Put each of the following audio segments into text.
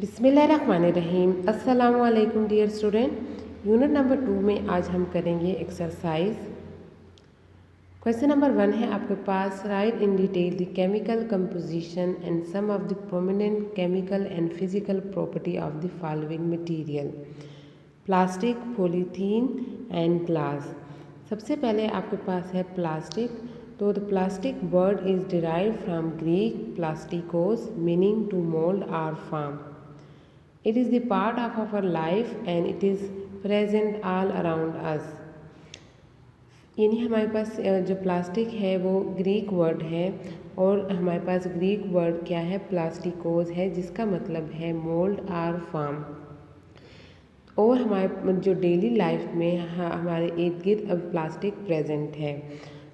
बिस्मिल्लाहिर्रहमानिर्रहीम। अस्सलाम वालेकुम डियर स्टूडेंट। यूनिट नंबर 2 में आज हम करेंगे एक्सरसाइज। क्वेश्चन नंबर 1 है आपके पास, write in detail the chemical composition and some of the prominent chemical and physical property of the following material, plastic, polythene and glass. सबसे पहले आपके पास है प्लास्टिक। तो the plastic word is derived from Greek plastikos meaning to mould और form. It is the part of our life and it is present all around us। यानी हमारे पास जो प्लास्टिक है वो ग्रीक वर्ड है और हमारे पास ग्रीक वर्ड क्या है, प्लास्टिकोस है, जिसका मतलब है मोल्ड और फॉर्म। और हमारे जो डेली लाइफ में हमारे इर्द गिर्द अब प्लास्टिक प्रेजेंट है।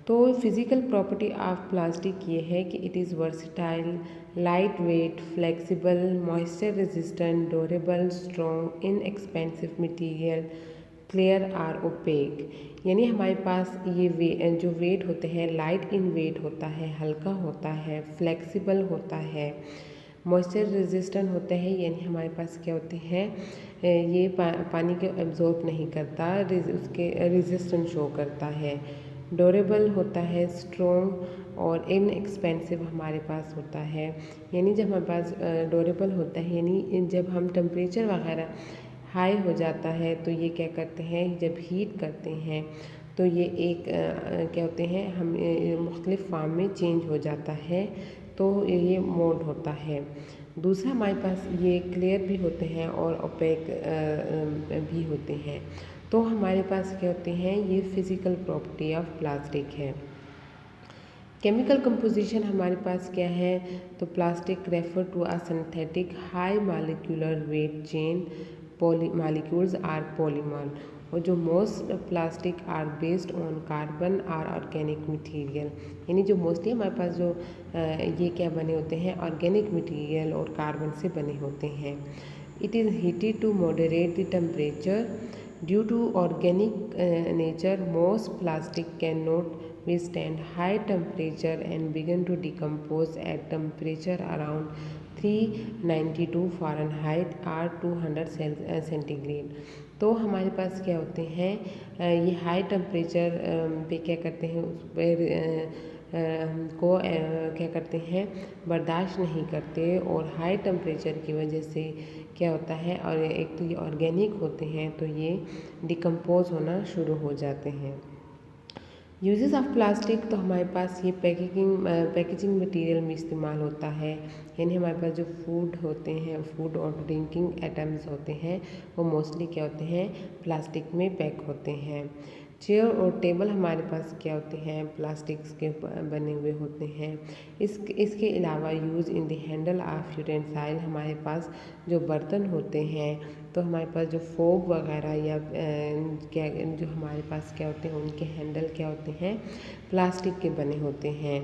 तो फिज़िकल प्रॉपर्टी ऑफ प्लास्टिक ये है कि it is versatile, light weight, flexible, moisture resistant, durable, strong, inexpensive material, clear और ओपेक। यानी हमारे पास ये जो वेट होते हैं, लाइट इन वेट होता है, हल्का होता है, फ्लेक्सिबल होता है, मॉइस्चर रेजिस्टेंट होते हैं। यानी हमारे पास क्या होते हैं, ये पानी को एब्जॉर्ब नहीं करता, उसके रेजिस्टेंस शो करता है। ड्यूरेबल होता है, स्ट्रॉन्ग और इनएक्सपेंसिव हमारे पास होता है। यानी जब हमारे पास ड्यूरेबल होता है, यानी जब हम टेम्परेचर वगैरह हाई हो जाता है तो ये क्या करते हैं, जब हीट करते हैं तो ये एक क्या होते हैं, हम मुख्तलिफ फॉर्म में चेंज हो जाता है, तो ये मोल्ड होता है। दूसरा हमारे पास ये क्लियर भी होते हैं और ओपेक भी होते हैं। तो हमारे पास क्या होते हैं, ये फिज़िकल प्रॉपर्टी ऑफ प्लास्टिक है। केमिकल कंपोजिशन हमारे पास क्या है, तो plastic refer to a synthetic high molecular weight chain molecules are polymer. और जो most plastic are based on carbon or organic material. यानी जो मोस्टली हमारे पास जो ये क्या बने होते हैं, ऑर्गेनिक मटेरियल और कार्बन से बने होते हैं। It is heated to moderate the temperature. Due to organic nature, most plastic cannot withstand high temperature and begin to decompose at temperature around 392 Fahrenheit or 200 centigrade. तो हमारे पास क्या होते हैं, ये हाई टेम्परेचर पे क्या करते हैं, उस पर को क्या करते हैं, बर्दाश्त नहीं करते। और हाई टेम्परेचर की वजह से क्या होता है, और एक तो ये ऑर्गेनिक होते हैं तो ये डिकम्पोज होना शुरू हो जाते हैं। यूजेस ऑफ प्लास्टिक, तो हमारे पास ये पैकेजिंग मटेरियल में इस्तेमाल होता है। यानी हमारे पास जो फूड होते हैं, फूड और ड्रिंकिंग आइटम्स होते हैं, वो मोस्टली क्या होते हैं, प्लास्टिक में पैक होते हैं। चेयर और टेबल हमारे पास क्या होते हैं, प्लास्टिक्स के बने हुए होते हैं। इसके अलावा use in the handle of utensil, हमारे पास जो बर्तन होते हैं, तो हमारे पास जो फोक वगैरह या क्या जो हमारे पास क्या होते हैं, उनके हैंडल क्या होते हैं, प्लास्टिक के बने होते हैं।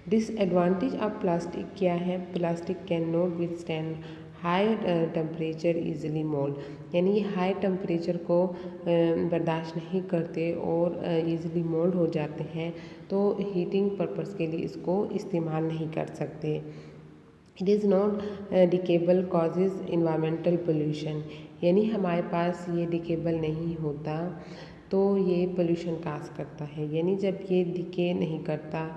डिसएडवांटेज ऑफ प्लास्टिक क्या है, plastic can not withstand high temperature easily mould. यानी ये हाई टेम्परेचर को बर्दाश्त नहीं करते और इजीली मोल्ड हो जाते हैं, तो हीटिंग पर्पस के लिए इसको इस्तेमाल नहीं कर सकते। It is not decayable causes environmental pollution. यानी हमारे पास ये डिकेबल नहीं होता तो ये पोल्यूशन काज करता है। यानी जब ये डिके नहीं करता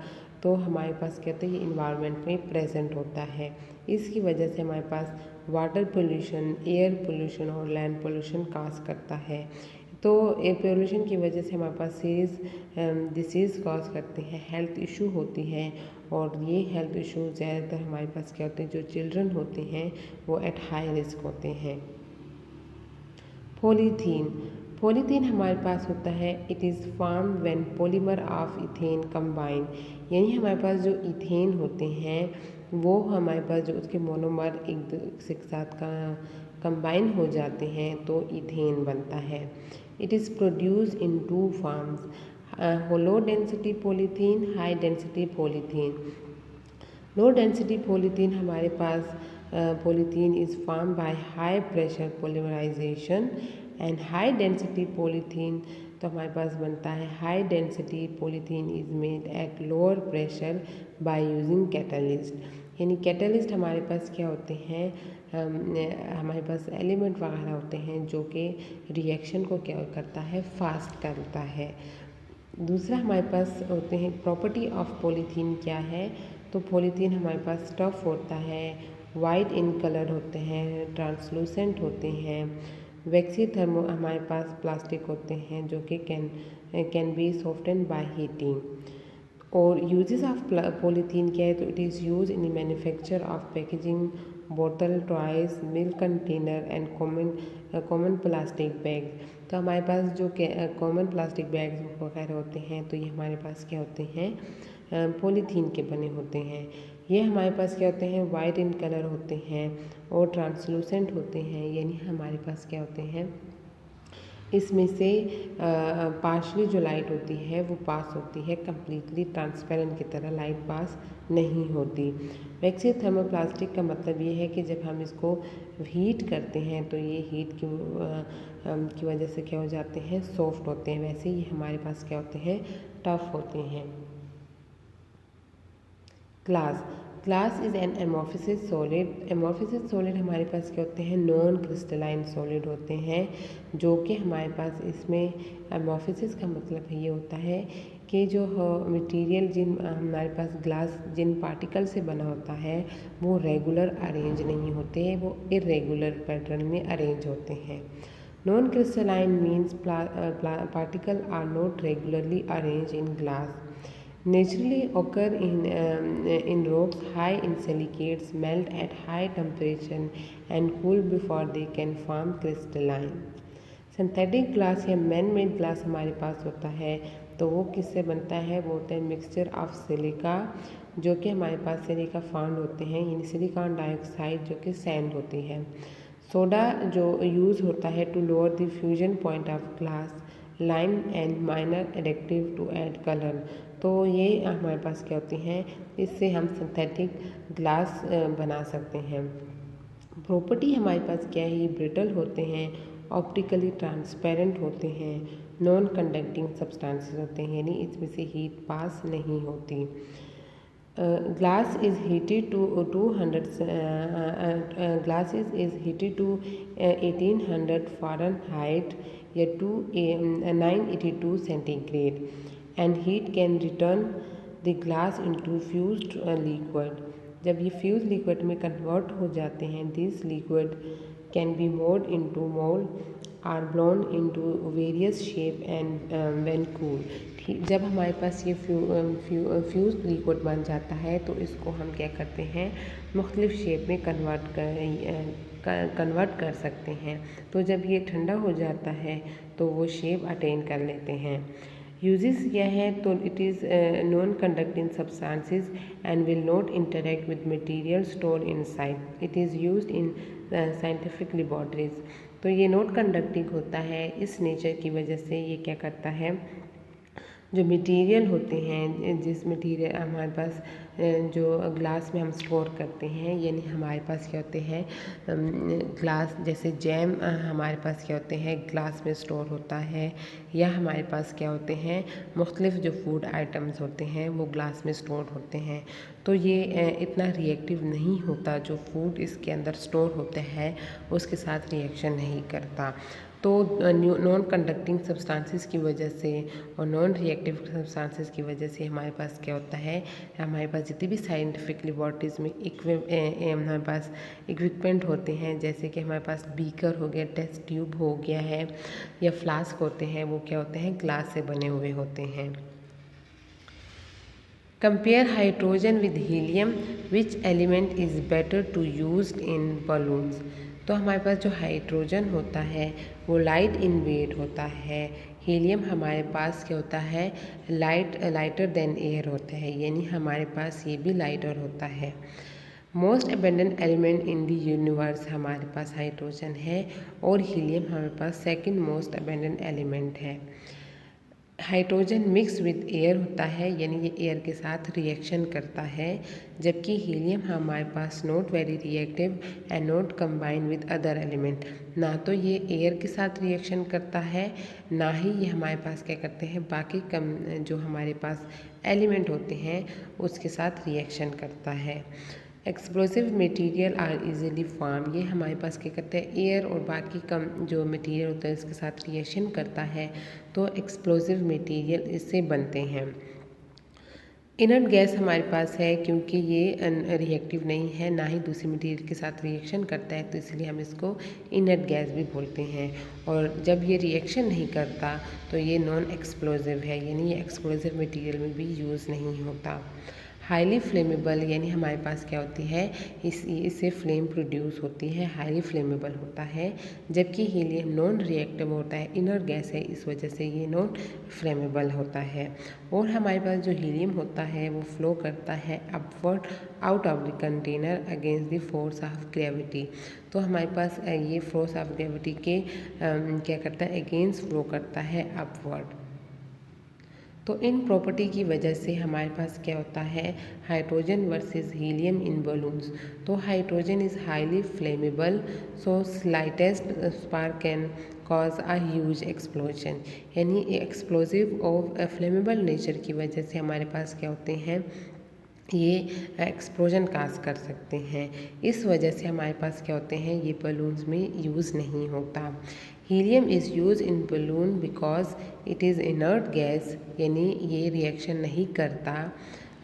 तो हमारे पास क्या होता है, ये इन्वायरमेंट में प्रेजेंट होता है। इसकी वजह से हमारे पास वाटर पोल्यूशन, एयर पोल्यूशन और लैंड पोल्यूशन काज करता है। तो एयर पोल्यूशन की वजह से हमारे पास सीरियस डिसीज़ कॉज करते हैं, हेल्थ इशू होती हैं। और ये हेल्थ इशू ज़्यादातर हमारे पास क्या होते हैं, जो चिल्ड्रन होते हैं वो एट हाई रिस्क होते हैं। पॉलीथीन हमारे पास होता है, it is form when polymer of ethane combine. यानी हमारे पास जो इथेन होते हैं वो हमारे पास जो उसके मोनोमर एक दूसरे के साथ का कंबाइन हो जाते हैं तो इथेन बनता है। It is produce in 2 forms, low density polythene, high density polythene. Low density polythene हमारे पास polythene is formed by high pressure polymerization and high density polythene, तो हमारे पास बनता है high density polythene is made at lower pressure by using catalyst. यानी catalyst हमारे पास क्या होते हैं, हमारे पास एलिमेंट वगैरह होते हैं जो कि रिएक्शन को क्या करता है, फास्ट करता है। दूसरा हमारे पास होते हैं प्रॉपर्टी ऑफ पॉलीथीन क्या है, तो पॉलीथीन हमारे पास टफ होता है, वाइट इन कलर होते हैं, ट्रांसलूसेंट होते हैं। वैक्सी थर्मो हमारे पास प्लास्टिक होते हैं जो कि can be soften by heating. और यूजेस ऑफ पॉलीथीन क्या है, तो it is use in the manufacture of packaging, bottle, toys, milk container and common plastic bag. तो हमारे पास जो कॉमन प्लास्टिक बैग्स वगैरह होते हैं तो ये हमारे पास क्या होते हैं, पॉलीथीन के बने होते हैं। ये हमारे पास क्या होते हैं, वाइट इन कलर होते हैं और ट्रांसलूसेंट होते हैं, यानी हमारे पास क्या होते हैं, इसमें से पार्शली जो लाइट होती है वो पास होती है, कम्प्लीटली ट्रांसपेरेंट की तरह लाइट पास नहीं होती। वैक्सी थर्मोप्लास्टिक का मतलब ये है कि जब हम इसको हीट करते हैं तो ये हीट की वजह से क्या हो जाते हैं, सॉफ्ट होते हैं। वैसे ही हमारे पास क्या होते हैं, टफ होते हैं। Glass is an एमोफिसिस solid. एमोफिसिस solid हमारे पास क्या होते हैं, नॉन क्रिस्टलाइन सॉलिड होते हैं, जो कि हमारे पास इसमें एमोफिसिस का मतलब ये होता है कि जो मटेरियल जिन हमारे पास ग्लास जिन पार्टिकल से बना होता है वो रेगुलर अरेंज नहीं होते हैं, वो इरेगुलर पैटर्न में अरेंज होते हैं। Non crystalline means particle are not regularly arrange in glass, naturally occur in rocks high in silicates, melt at high temperature and cool before they can form crystalline। Synthetic glass या man made glass हमारे पास होता है तो वो किससे बनता है, वो होता है मिक्सचर ऑफ सिलिका, जो कि हमारे पास सिलिका फाउंड होते हैं, यानी सिलिकॉन डाइऑक्साइड जो कि सैंड होती है। सोडा जो यूज़ होता है to lower the fusion point of glass, lime and minor एडिक्टिव टू ऐड कलर। तो ये हमारे पास क्या होती हैं, इससे हम सिंथेटिक ग्लास बना सकते हैं। प्रॉपर्टी हमारे पास क्या है, ये ब्रिटल होते हैं, ऑप्टिकली ट्रांसपेरेंट होते हैं, नॉन कंडक्टिंग सब्सटेंसेस होते हैं, यानी इसमें से हीट पास नहीं होती। Glass is heated to 1800 fahrenheit या 982 centigrade and heat can return the glass into fused liquid. जब ये फ्यूज लिक्विड में कन्वर्ट हो जाते हैं, this liquid can be mould into mould or blown into various shape and when cool. जब हमारे पास ये फ्यूज लिक्विड बन जाता है तो इसको हम क्या करते हैं, मुख्तलिफ शेप में कन्वर्ट कर सकते हैं। तो जब ये ठंडा हो जाता है तो वो शेप अटेन कर लेते हैं। यूजेस क्या है, तो it is non conducting substances and will not interact with material store inside. It is used in scientific laboratories. तो ये नॉट कंडक्टिंग होता है, इस नेचर की वजह से ये क्या करता है, जो मटेरियल होते हैं, जिस मटेरियल हमारे पास जो ग्लास में हम स्टोर करते हैं, यानी हमारे पास क्या होते हैं, ग्लास जैसे जैम हमारे पास क्या होते हैं, ग्लास में स्टोर होता है, या हमारे पास क्या होते हैं, मुख्तलिफ जो फूड आइटम्स होते हैं वो ग्लास में स्टोर होते हैं। तो ये इतना रिएक्टिव नहीं होता, जो फूड इसके अंदर स्टोर होता है उसके साथ रिएक्शन नहीं करता। तो नॉन कंडक्टिंग सब्सटेंसेस की वजह से और नॉन रिएक्टिव सब्सटेंसेस की वजह से हमारे पास क्या होता है, हमारे पास जितनी भी साइंटिफिक लेबॉरेटरीज में हमारे पास इक्विपमेंट होते हैं, जैसे कि हमारे पास बीकर हो गया, टेस्ट ट्यूब हो गया है, या फ्लास्क होते हैं, वो क्या होते हैं, ग्लास से बने हुए होते हैं। Compare hydrogen with helium, which element is better to use in balloons. तो हमारे पास जो हाइड्रोजन होता है वो लाइट इन वेट होता है, हीलियम हमारे पास क्या होता है, लाइटर देन एयर होता है, यानी हमारे पास ये भी लाइटर होता है। Most abundant element in the universe हमारे पास हाइड्रोजन है और हीलियम हमारे पास सेकंड मोस्ट अबेंडेंट एलिमेंट है। हाइड्रोजन मिक्स विद एयर होता है, यानी ये एयर के साथ रिएक्शन करता है, जबकि हीलियम हमारे पास not very reactive and not combine with other element. ना तो ये एयर के साथ रिएक्शन करता है, ना ही ये हमारे पास क्या करते हैं, बाकी जो हमारे पास एलिमेंट होते हैं उसके साथ रिएक्शन करता है। Explosive material are easily form, ये हमारे पास क्या करता है, एयर और बाकी कम जो मटेरियल होता है इसके साथ रिएक्शन करता है, तो एक्सप्लोसिव मटेरियल इससे बनते हैं। इनर्ट गैस हमारे पास है क्योंकि ये रिएक्टिव नहीं है, ना ही दूसरी मटेरियल के साथ रिएक्शन करता है, तो इसलिए हम इसको इनर्ट गैस भी बोलते हैं। और जब ये रिएक्शन नहीं करता तो ये नॉन एक्सप्लोजिव है, यानी ये एक्सप्लोजिव मटेरियल में भी यूज़ नहीं होता। हाईली फ्लेमेबल, यानी हमारे पास क्या होती है, इससे फ्लेम प्रोड्यूस होती है, हाईली फ्लेमेबल होता है। जबकि हीलियम नॉन रिएक्टिव होता है, इनर गैस है, इस वजह से ये नॉन फ्लेमेबल होता है। और हमारे पास जो हीलियम होता है वो फ्लो करता है upward out of the container against the force of gravity. तो हमारे पास ये फोर्स ऑफ ग्रेविटी के क्या करता है, अगेंस्ट फ्लो करता है अपवर्ड। तो इन प्रॉपर्टी की वजह से हमारे पास क्या होता है, हाइड्रोजन वर्सेस हीलियम इन बलून्स। तो hydrogen is highly flammable, so slightest spark can cause a huge explosion, यानी एक्सप्लोजिव और फ्लेमेबल नेचर की वजह से हमारे पास क्या होते हैं, ये एक्सप्लोजन काज कर सकते हैं। इस वजह से हमारे पास क्या होते हैं, ये बलून्स में यूज़ नहीं होता। Helium is use in balloon because it is inert gas, यानी ये रिएक्शन नहीं करता,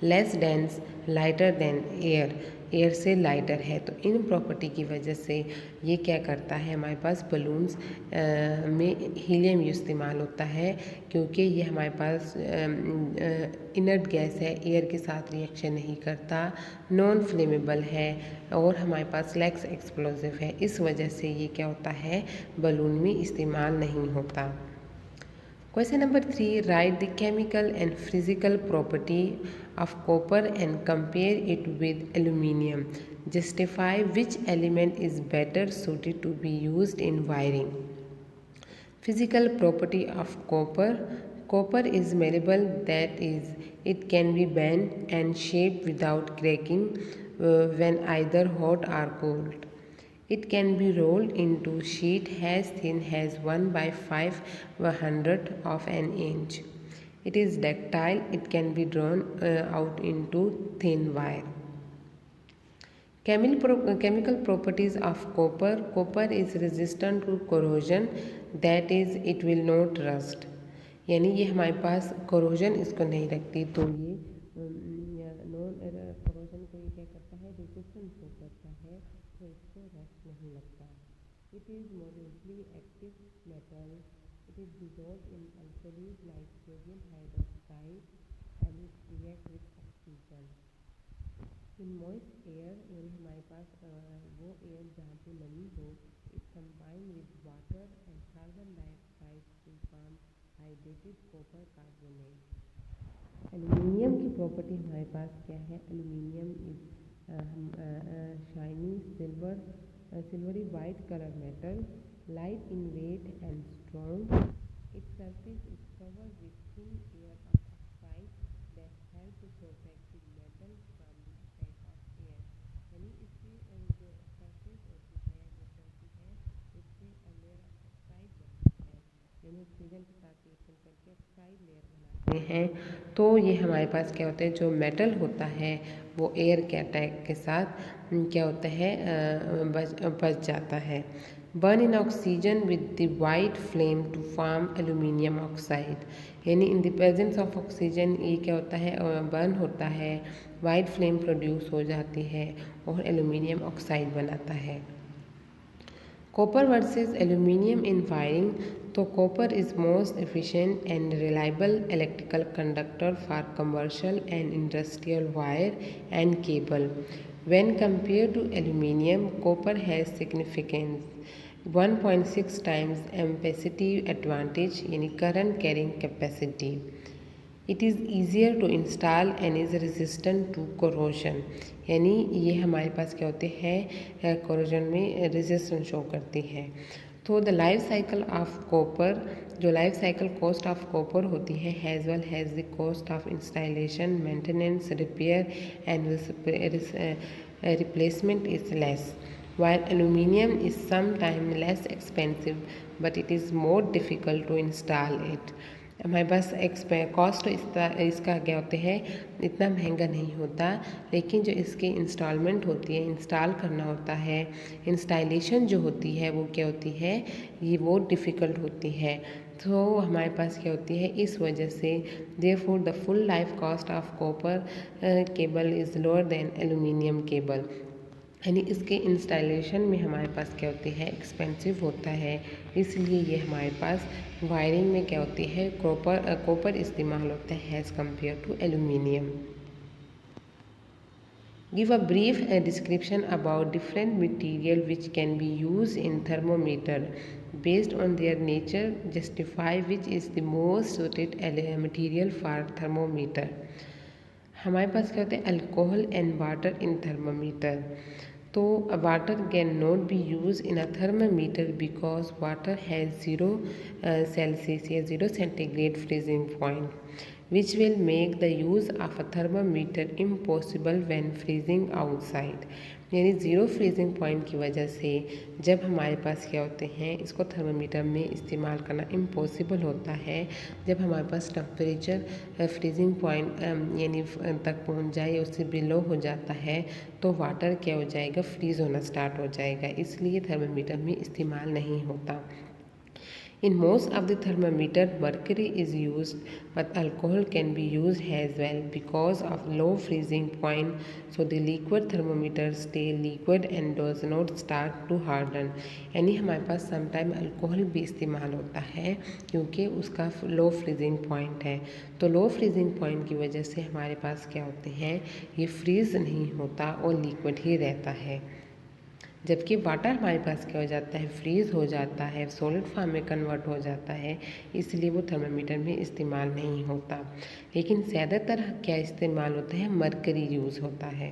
less dense, lighter than air, air से लाइटर है। तो इन प्रॉपर्टी की वजह से ये क्या करता है, हमारे पास बलून्स में हीलियम इस्तेमाल होता है, क्योंकि ये हमारे पास इनर्ट गैस है, एयर के साथ रिएक्शन नहीं करता, नॉन फ्लेमेबल है और हमारे पास लेस एक्सप्लोजिव है। इस वजह से ये क्या होता है, बलून में इस्तेमाल नहीं होता। Question number 3, write the chemical and physical property of copper and compare it with aluminium. Justify which element is better suited to be used in wiring. Physical property of copper. Copper is malleable, that is, it can be bent and shaped without cracking when either hot or cold. It can be rolled into sheet as thin as 1/500 of an inch. It is ductile. It can be drawn out into thin wire. Chemical properties of copper. Copper is resistant to corrosion, that is, it will not rust. यानी ये हमारे पास corrosion इसको नहीं रखती, तो ये non corrosion को ये क्या करता है, resistance शो करता है, तो इसको रस्ट नहीं लगता। It is moderately active metal. It is dissolved in alkalis like sodium hydroxide and it reacts with oxygen. In moist air, यानी हमारे पास वो एयर जहाँ पे नमी हो, it combine with water and carbon dioxide to form hydrated copper carbonate. Aluminium की property हमारे पास क्या है, aluminium is shiny silvery white color metal, light in weight and strong. Its surface is covered with thin layer of oxide that help to protect the metal from the effect of air. यानी इसकी जो surface होती है वो कहती है, इससे layer of oxide बनती है, यानी ऑक्सीजन के साथ रिएक्शन करके ऑक्साइड लेयर बनाते हैं। तो ये हमारे पास क्या होता है, जो मेटल होता है वो एयर के अटैक के साथ क्या होता है, बच जाता है। Burn in oxygen with the white flame to form aluminium oxide, यानी in the presence of oxygen ये क्या होता है, बर्न होता है, वाइट फ्लेम प्रोड्यूस हो जाती है और एल्यूमिनियम ऑक्साइड बनाता है। कॉपर वर्सेस एल्यूमिनियम इन वायरिंग। तो copper is most efficient and reliable electrical conductor for commercial and industrial wire and cable. When compared to aluminium, copper has significant 1.6 times ampacity advantage, यानी current carrying capacity. It is easier to install and is resistant to corrosion, यानी ये हमारे पास क्या होते हैं, corrosion में resistance show करती है। तो the life cycle of copper, जो life cycle cost of copper होती है, has well has the cost of installation, maintenance, repair and replacement is less, while aluminium is sometimes less expensive but it is more difficult to install it. हमारे पास cost इसका क्या होते हैं, इतना महंगा नहीं होता, लेकिन जो इसकी इंस्टॉलमेंट होती है, इंस्टॉल करना होता है, इंस्टॉलेशन जो होती है वो क्या होती है, ये वो डिफ़िकल्ट होती है। तो हमारे पास क्या होती है, इस वजह से therefore the full life cost of copper cable is lower than aluminium cable. यानी इसके इंस्टॉलेशन में हमारे पास क्या होती है, एक्सपेंसिव होता है, इसलिए ये हमारे पास वायरिंग में क्या होती है, कॉपर इस्तेमाल होता है as compare to aluminium. Give a brief description about different material which can be used in thermometer. Based on their nature, justify which is the most suited material for thermometer. हमारे पास क्या होता है, alcohol and water in thermometer. तो water can not be use in a thermometer because water has 0 Celsius या 0 centigrade freezing point which will make the use of a thermometer impossible when freezing outside। यानी zero freezing point की वजह से जब हमारे पास क्या होते हैं, इसको थर्मामीटर में इस्तेमाल करना इम्पॉसिबल होता है। जब हमारे पास टेम्परेचर फ्रीजिंग पॉइंट यानी तक पहुंच जाए या उससे बिलो हो जाता है, तो वाटर क्या हो जाएगा, फ्रीज़ होना स्टार्ट हो जाएगा, इसलिए थर्मामीटर में इस्तेमाल नहीं होता। In most of the thermometer, mercury is used, but alcohol can be used as well because of low freezing point. So the liquid thermometer stay liquid and does not start to harden। यानी हमारे पास sometime alcohol भी इस्तेमाल होता है क्योंकि उसका लो freezing point है। तो लो फ्रीजिंग पॉइंट की वजह से हमारे पास क्या होते हैं, ये फ्रीज़ नहीं होता और लिक्विड ही रहता है। जबकि वाटर हमारे पास क्या हो जाता है, फ्रीज़ हो जाता है, सॉलिड फॉर्म में कन्वर्ट हो जाता है, इसलिए वो थर्मामीटर में इस्तेमाल नहीं होता। लेकिन ज़्यादातर क्या इस्तेमाल होता है, मरकरी यूज़ होता है।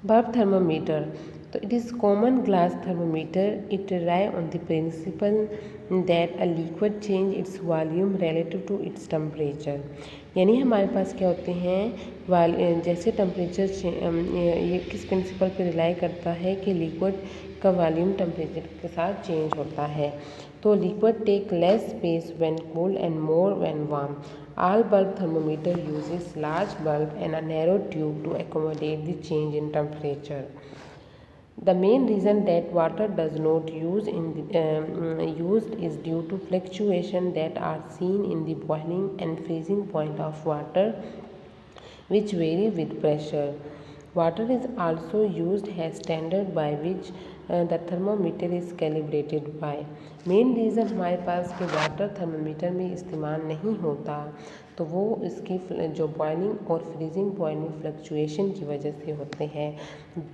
बर्फ थर्मामीटर, तो it is common glass thermometer. It rely on the principle that a liquid change its volume relative to its temperature. यानी हमारे पास क्या होते हैं, जैसे टेम्परेचर ये किस प्रिंसिपल पे रिलाई करता है कि लिक्विड का वॉल्यूम टेम्परेचर के साथ चेंज होता है। तो liquid take less space when cold and more when warm. All bulb thermometer uses large bulb and a narrow tube to accommodate the change in temperature. The main reason that water does not used is due to fluctuation that are seen in the boiling and freezing point of water, which vary with pressure. Water is also used as standard by which the thermometer is calibrated by। Main reason हमारे पास कि water thermometer में इस्तेमाल नहीं होता, तो वो इसकी जो बॉइलिंग और फ्रीजिंग पॉइंट में फ्लक्चुएशन की वजह से होते हैं।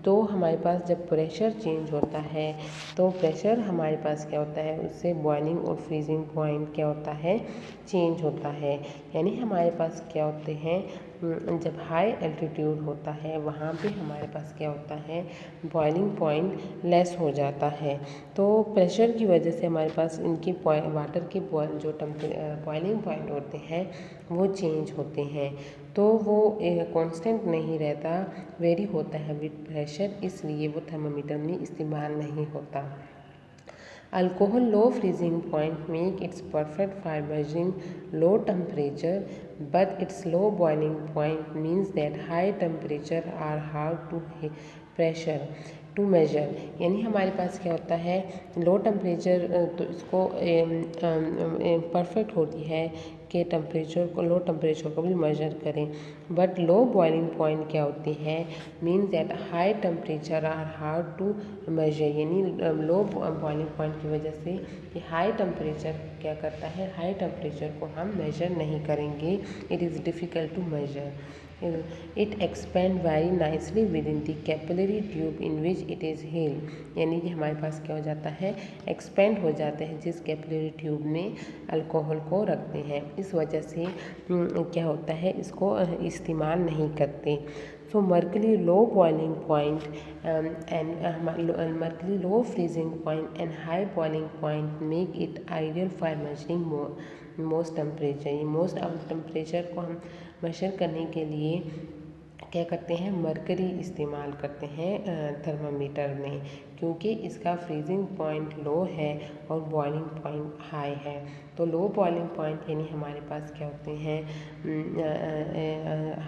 तो हमारे पास जब प्रेशर चेंज होता है, तो प्रेशर हमारे पास क्या होता है, उससे बॉइलिंग और फ्रीजिंग पॉइंट क्या होता है, चेंज होता है। यानी हमारे पास क्या होते हैं, जब हाई एल्टीट्यूड होता है वहाँ पे हमारे पास क्या होता है, बॉइलिंग पॉइंट लेस हो जाता है। तो प्रेशर की वजह से हमारे पास इनकी वाटर के जो बॉइलिंग पॉइंट होते हैं वो चेंज होते हैं। तो वो कांस्टेंट नहीं रहता, वेरी होता है विद प्रेशर, इसलिए वो थर्मामीटर में इस्तेमाल नहीं होता। Alcohol low freezing point make its perfect for measuring low temperature, but its low boiling point means that high temperature are hard to pressure to measure. यानी हमारे पास क्या होता है, लो टेम्परेचर तो इसको परफेक्ट होती है कि टेम्परेचर को, लो टेम्परेचर को भी मेजर करें, बट लो बॉइलिंग पॉइंट क्या होती है, means that high temperature are hard to measure. यानी लो बॉइलिंग पॉइंट की वजह से ये हाई टेम्परेचर क्या करता है, हाई टेम्परेचर को हम मेजर नहीं करेंगे, it is difficult to measure. It expand very nicely within the capillary tube in which it is held. यानी कि हमारे पास क्या हो जाता है, एक्सपेंड हो जाते हैं जिस कैपिलरी ट्यूब में अल्कोहल को रखते हैं, इस वजह से क्या होता है, इसको इस्तेमाल नहीं करते। So mercury low boiling point and mercury low freezing point and high boiling point make it ideal for measuring most temperature. Most of temperature को हम मेजर करने के लिए क्या करते हैं, मरकरी इस्तेमाल करते हैं थर्मामीटर में, क्योंकि इसका फ्रीजिंग पॉइंट लो है और बॉइलिंग पॉइंट हाई है। तो लो बॉइलिंग पॉइंट यानी हमारे पास क्या होते हैं,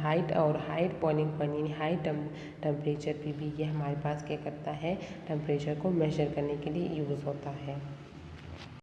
हाइट और हाइट बॉइलिंग पॉइंट यानी हाई टेम्परेचर पे भी ये हमारे पास क्या करता है, टेम्परेचर को मेजर करने के लिए यूज़ होता है।